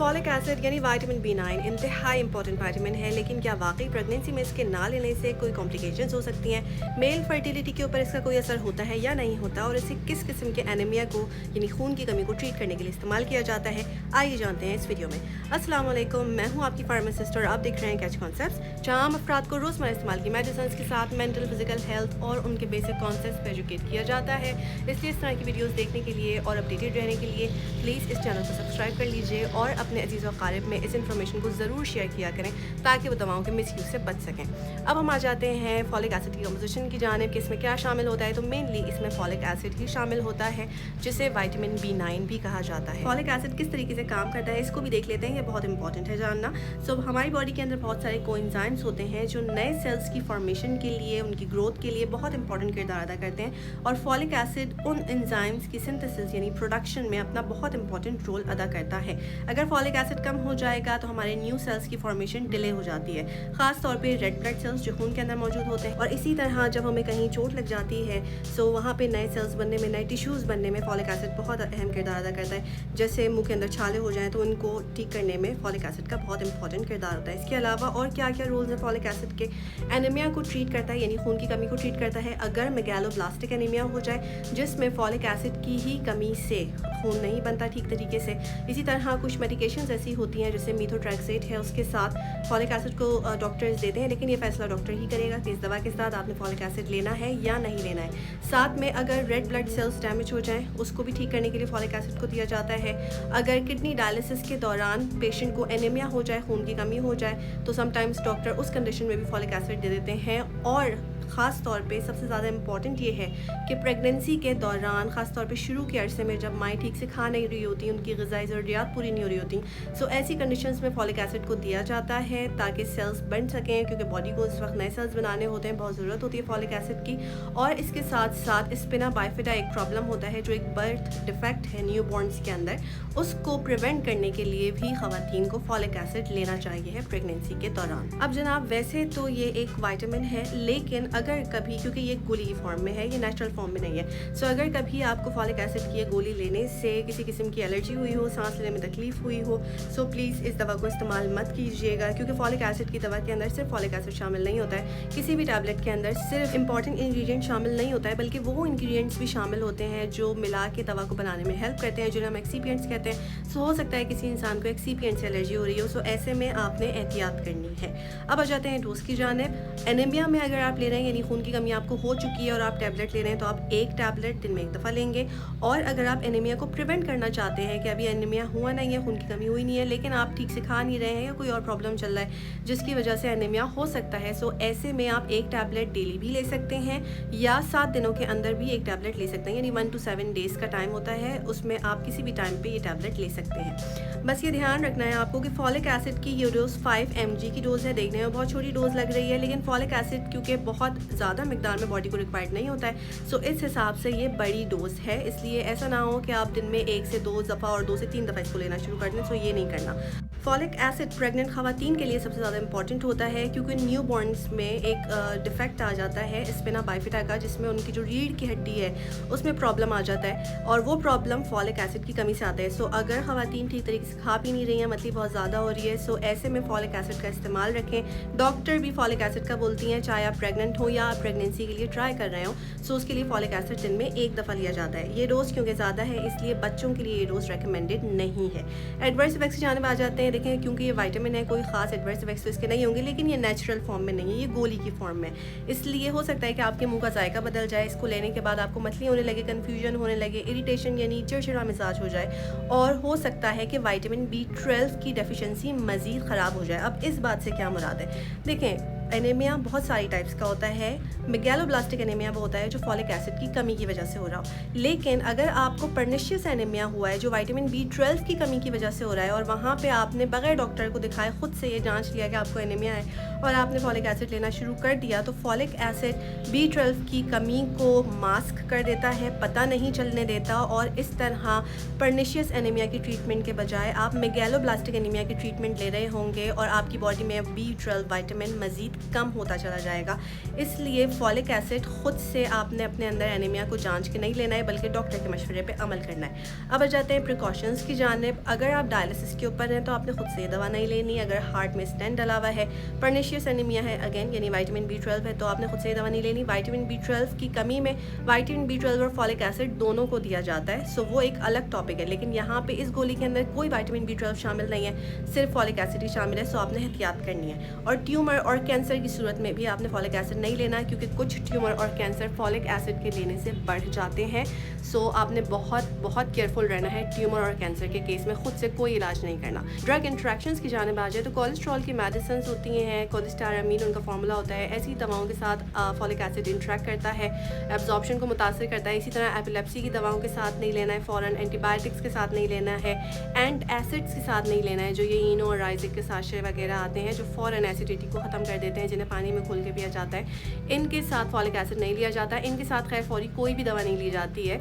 Folic acid यानी vitamin B 9 इंतहाई important vitamin है, लेकिन क्या वाकई प्रेगनेंसी में इसके ना लेने से कोई कॉम्प्लिकेशंस हो सकती हैं? मेल फर्टिलिटी के ऊपर इसका कोई असर होता है या नहीं होता, और इसे किस किस्म के एनीमिया को यानी खून की कमी को ट्रीट करने के लिए इस्तेमाल किया जाता है, आइए जानते हैं इस वीडियो में। अस्सलाम वालेकुम, मैं हूँ आपकी फार्मासिस्ट और आप देख रहे हैं कैच कॉन्सेप्ट्स, जहाँ हम अफराद को रोज़मर्रा इस्तेमाल की मेडिसिन के साथ मेंटल फिजिकल हेल्थ और उनके बेसिक कॉन्सेप्ट्स पर एजुकेट किया जाता है। इसलिए इस तरह की वीडियोज़ देखने के लिए और अपडेटेड रहने के लिए प्लीज़ इस चैनल को सब्सक्राइब कर लीजिए और अपने अजीज़ व क़ारिब में इस इन्फॉर्मेशन को ज़रूर शेयर किया करें ताकि वो दवाओं के मिसयूज़ से बच सकें। अब हम आ जाते हैं फॉलिक एसिड की कंपोजिशन की जानिब कि इसमें क्या शामिल होता है। तो मेनली इसमें फॉलिक एसिड ही शामिल होता है, जिसे विटामिन बी 9 भी कहा जाता है। फॉलिक एसिड किस तरीके से काम करता है इसको भी देख लेते हैं, ये बहुत इंपॉर्टेंट है जानना। सो हमारी बॉडी के अंदर बहुत सारे कोएंजाइम्स होते हैं जो नए सेल्स की फॉर्मेशन के लिए, उनकी ग्रोथ के लिए बहुत इंपॉर्टेंट किरदार अदा करते हैं, और फॉलिक एसिड उन एंजाइम्स की सिंथेसिस यानी प्रोडक्शन में अपना बहुत इंपॉर्टेंट रोल अदा करता है। अगर फॉलिक एसिड कम हो जाएगा तो हमारे न्यू सेल्स की फॉर्मेशन डिले हो जाती है, खास तौर पे रेड ब्लड सेल्स जो खून के अंदर मौजूद होते हैं। और इसी तरह जब हमें कहीं चोट लग जाती है सो वहाँ पे नए सेल्स बनने में, नए टिश्यूज़ बनने में फॉलिक एसिड बहुत अहम किरदार अदा करता है। जैसे मुंह के अंदर छाले हो जाएं तो उनको ठीक करने में फॉलिक एसिड का बहुत इंपॉर्टेंट किरदार होता है। इसके अलावा और क्या क्या रोल्स हैं फॉलिक एसिड के? एनीमिया को ट्रीट करता है यानी खून की कमी को ट्रीट करता है। अगर मेगालोब्लास्टिक एनीमिया हो जाए जिसमें फॉलिक एसिड की ही कमी से खून नहीं बनता ठीक तरीके से। इसी तरह कुछ मेडिकेशंस ऐसी होती हैं जैसे मीथोट्रैक्सेट है, उसके साथ फॉलिक एसिड को डॉक्टर्स देते हैं, लेकिन ये फैसला डॉक्टर ही करेगा कि इस दवा के साथ आपने फॉलिक एसिड लेना है या नहीं लेना है। साथ में अगर रेड ब्लड सेल्स डैमेज हो जाएं उसको भी ठीक करने के लिए फॉलिक एसिड को दिया जाता है। अगर किडनी डायलिसिस के दौरान पेशेंट को एनीमिया हो जाए, खून की कमी हो जाए, तो समटाइम्स डॉक्टर उस कंडीशन में भी फॉलिक एसिड दे देते हैं। और ख़ास तौर पे सबसे ज़्यादा इम्पॉर्टेंट ये है कि प्रेगनेंसी के दौरान, ख़ास तौर पे शुरू के अरसे में जब माएँ ठीक से खा नहीं रही होती, उनकी ग़िज़ाई ज़रूरियात पूरी नहीं हो रही होती, सो ऐसी कंडीशंस में फॉलिक एसिड को दिया जाता है ताकि सेल्स बन सकें, क्योंकि बॉडी को इस वक्त नए सेल्स बनाने होते हैं, बहुत ज़रूरत होती है फॉलिक एसिड की। और इसके साथ साथ स्पिना बाइफिडा एक प्रॉब्लम होता है जो एक बर्थ डिफेक्ट है न्यू बॉर्न्स के अंदर, उसको प्रिवेंट करने के लिए भी ख़वातीन को फॉलिक एसिड लेना चाहिए है प्रेगनेंसी के दौरान। अब जनाब, वैसे तो ये एक विटामिन है, लेकिन अगर कभी, क्योंकि ये गोली की फॉर्म में है, ये नेचुरल फॉर्म में नहीं है, सो अगर कभी आपको फॉलिक एसिड की ये गोली लेने से किसी किस्म की एलर्जी हुई हो, सांस लेने में तकलीफ हुई हो, सो प्लीज़ इस दवा को इस्तेमाल मत कीजिएगा, क्योंकि फॉलिक एसिड की दवा के अंदर सिर्फ फॉलिक एसिड शामिल नहीं होता है। किसी भी टैबलेट के अंदर सिर्फ इंपॉर्टेंट इंग्रेडिएंट शामिल नहीं होता है, बल्कि वो इंग्रेडिएंट्स भी शामिल होते हैं जो मिला के दवा को बनाने में हेल्प करते हैं, जिन्हें हम एक्सीपिएंट्स कहते हैं। सो हो सकता है किसी इंसान को एक्सीपिएंट से एलर्जी हो रही हो, सो ऐसे में आपने एहतियात करनी है। अब आ जाते हैं डोज की जानिब। एनीमिया में अगर आप ले रहे हैं यानी खून की कमी आपको हो चुकी है और आप टैबलेट ले रहे हैं, तो आप एक टैबलेट दिन में एक दफ़ा लेंगे। और अगर आप एनीमिया को प्रिवेंट करना चाहते हैं कि अभी एनीमिया हुआ नहीं है, खून की कमी हुई नहीं है, लेकिन आप ठीक से खा नहीं रहे हैं या कोई और प्रॉब्लम चल रहा है जिसकी वजह से एनीमिया हो सकता है, सो ऐसे में आप एक टैबलेट डेली भी ले सकते हैं या 7 दिनों के अंदर भी एक टैबलेट ले सकते हैं, यानी 1 to 7 डेज़ का टाइम होता है, उसमें आप किसी भी टाइम पे ये टैबलेट ले सकते हैं। बस ये ध्यान रखना है आपको कि फॉलिक एसिड की ये डोज 5 mg की डोज़ है। देखने में बहुत छोटी डोज़ लग रही है, लेकिन फॉलिक एसिड क्योंकि बहुत ज़्यादा मिकदार में बॉडी को रिक्वायर्ड नहीं होता है, सो इस हिसाब से ये बड़ी डोज़ है। इसलिए ऐसा ना हो कि आप दिन में 1 से 2 दफ़ा और 2 से 3 दफ़ा इसको लेना शुरू कर दें, सो ये नहीं करना। फॉलिक एसिड प्रेग्नेंट ख़वातीन के लिए सबसे ज़्यादा इंपॉर्टेंट होता है, क्योंकि न्यू बॉर्न्स में एक डिफेक्ट आ जाता है स्पिना बाइफिडा का, जिसमें उनकी जो रीढ़ की हड्डी है उसमें प्रॉब्लम आ जाता है, और वो प्रॉब्लम फॉलिक एसिड की कमी से आता है। सो अगर ख़वातीन ठीक तरीके से खा पी नहीं रही हैं, मतलब बहुत ज़्यादा हो रही है, सो ऐसे में फॉलिक एसिड का इस्तेमाल रखें। डॉक्टर भी फॉलिक एसिड का बोलती हैं, चाहे आप प्रेग्नेंट हो या आप प्रेगनेंसी के लिए ट्राई कर रहे हो, सो उसके लिए फॉलिक एसिड दिन में एक दफ़ा लिया जाता है। ये डोज़ क्योंकि ज़्यादा है इसलिए बच्चों के लिए ये डोज़ रिकमेंडेड नहीं है। एडवर्स इफेक्ट्स की जानिब आ जाते हैं। देखें, क्योंकि ये विटामिन है, कोई खास एडवर्स इफेक्ट्स तो इसके नहीं होंगे, लेकिन ये नेचुरल फॉर्म में नहीं है, ये गोली की फॉर्म में, इसलिए हो सकता है कि आपके मुंह का जायका बदल जाए, इसको लेने के बाद आपको मतली होने लगे, कन्फ्यूजन होने लगे, इरिटेशन यानी चिड़चिड़ा मिजाज हो जाए, और हो सकता है कि विटामिन B12 की डेफिशिएंसी मज़ीद ख़राब हो जाए। अब इस बात से क्या मुराद है? देखें, एनीमिया बहुत सारी टाइप्स का होता है। मेगालोब्लास्टिक एनीमिया वो होता है जो फॉलिक एसिड की कमी की वजह से हो रहा हो, लेकिन अगर आपको पर्निशियस एनीमिया हुआ है जो विटामिन B12 की कमी की वजह से हो रहा है, और वहाँ पे आपने बगैर डॉक्टर को दिखाए खुद से ये जांच लिया कि आपको एनीमिया है और आपने फॉलिक एसिड लेना शुरू कर दिया, तो फॉलिक एसिड B12 की कमी को मास्क कर देता है, पता नहीं चलने देता, और इस तरह पर्निशियस एनीमिया की ट्रीटमेंट के बजाय आप मेगालोब्लास्टिक एनीमिया की ट्रीटमेंट ले रहे होंगे और आपकी बॉडी में B12 विटामिन मज़ीद कम होता चला जाएगा। इसलिए फॉलिक एसिड खुद से आपने अपने अंदर एनीमिया को जांच के नहीं लेना है, बल्कि डॉक्टर के मशवरे पे अमल करना है। अब आ जाते हैं प्रिकॉशंस की जानिब। अगर आप डायलिसिस के ऊपर हैं तो आपने खुद से दवा नहीं लेनी। अगर हार्ट में स्टेंट डला हुआ है, पर्निशियस एनीमिया है अगेन यानी विटामिन B12 है, तो आपने खुद से दवा नहीं लेनी। विटामिन B12 की कमी में विटामिन B12 और फॉलिक एसिड दोनों को दिया जाता है, सो वो एक अलग टॉपिक है। लेकिन यहाँ पे इस गोली के अंदर कोई विटामिन B12 शामिल नहीं है, सिर्फ फॉलिक एसिड ही शामिल है, सो आपने एहतियात करनी है। और ट्यूमर और कैंसर की सूरत में भी आपने फॉलिक एसिड नहीं लेना है, क्योंकि कुछ ट्यूमर और कैंसर फॉलिक एसिड के लेने से बढ़ जाते हैं। सो आपने बहुत बहुत केयरफुल रहना है। ट्यूमर और कैंसर के केस में खुद से कोई इलाज नहीं करना। ड्रग इंट्रैक्शंस की जानिब आ जाए तो कोलेस्ट्रॉल की मेडिसिन होती हैं, कोलेस्टेरामीन उनका फार्मूला होता है। ऐसी दवाओं के साथ फॉलिक एसिड इंट्रैक्ट करता है, एब्जॉर्प्शन को मुतासर करता है। इसी तरह एपिलेप्सी की दवाओं के साथ नहीं लेना है फ़ौरन, एंटीबायोटिक्स के साथ नहीं लेना है, एंड एसिड्स के साथ नहीं लेना है, जो ये इनो और राइजिक के साशे वगैरह आते हैं जो फ़ौरन एसिडिटी को ख़त्म कर देते हैं, जिन्हें पानी में घुल के पिया जाता है। इनके साथ फॉलिक एसिड नहीं लिया जाता। इनके साथ खैर फौरी कोई भी दवा नहीं ली जाती है,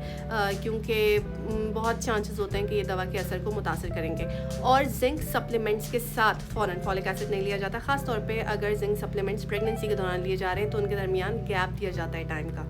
क्योंकि बहुत चांसेस होते हैं कि ये दवा के असर को मुतासर करेंगे। और जिंक सप्लीमेंट्स के साथ फ़ौरन फॉलिक एसिड नहीं लिया जाता, ख़ास तौर पे अगर जिंक सप्लीमेंट्स प्रेगनेंसी के दौरान लिए जा रहे हैं तो उनके दरमियान गैप दिया जाता है टाइम का।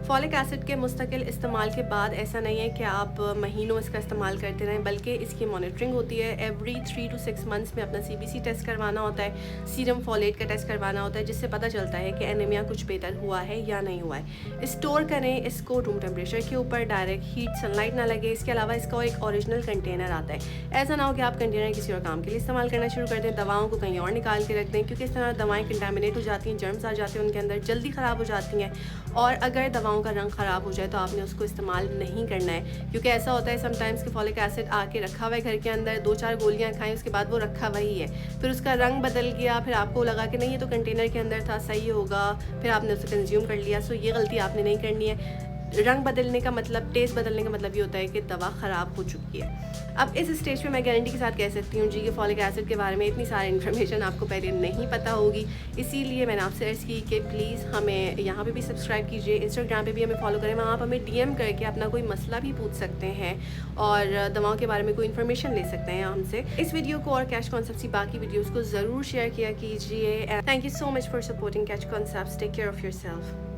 फॉलिक एसिड के मुस्तकिल इस्तेमाल के बाद ऐसा नहीं है कि आप महीनों इसका इस्तेमाल करते रहें, बल्कि इसकी मॉनिटरिंग होती है। एवरी 3 to 6 मंथ्स में अपना CBC टेस्ट करवाना होता है, सीरम फॉलेट का टेस्ट करवाना होता है, जिससे पता चलता है कि एनीमिया कुछ बेहतर हुआ है या नहीं हुआ है। स्टोर करें इसको रूम टेम्परेचर के ऊपर, डायरेक्ट हीट सनलाइट ना लगे। इसके अलावा इसका एक ओरिजिनल कंटेनर आता है। ऐसा ना हो कि आप कंटेनर किसी और काम के लिए इस्तेमाल करना शुरू कर दें, दवाओं को कहीं और निकाल के रख दें, क्योंकि इस तरह दवाएँ कंटामिनेट हो जाती हैं, जर्म्स आ जाते हैं उनके अंदर, जल्दी ख़राब हो जाती हैं। और अगर दवाओं का रंग ख़राब हो जाए तो आपने उसको इस्तेमाल नहीं करना है, क्योंकि ऐसा होता है समटाइम्स कि फॉलिक एसिड आके रखा हुआ है घर के अंदर, 2-4 गोलियां खाएं, उसके बाद वो रखा वही है, फिर उसका रंग बदल गया, फिर आपको लगा कि नहीं ये तो कंटेनर के अंदर था, सही होगा, फिर आपने उसे कंज्यूम कर लिया। सो ये गलती आपने नहीं करनी है। रंग बदलने का मतलब, टेस्ट बदलने का मतलब ये होता है कि दवा ख़राब हो चुकी है। अब इस स्टेज पे मैं गारंटी के साथ कह सकती हूँ जी कि फॉलिक एसिड के बारे में इतनी सारी इन्फॉर्मेशन आपको पहले नहीं पता होगी, इसीलिए मैंने आपसे अर्ज़ की कि प्लीज़ हमें यहाँ पे भी सब्सक्राइब कीजिए, इंस्टाग्राम पे भी हमें फॉलो करें, वहाँ आप हमें DM करके अपना कोई मसला भी पूछ सकते हैं और दवाओं के बारे में कोई इन्फॉर्मेशन ले सकते हैं हमसे। इस वीडियो को और कैच कॉन्सेप्ट्स की बाकी वीडियोज़ को ज़रूर शेयर किया कीजिए। Thank you so much for supporting Catch Concepts. Take care of your self.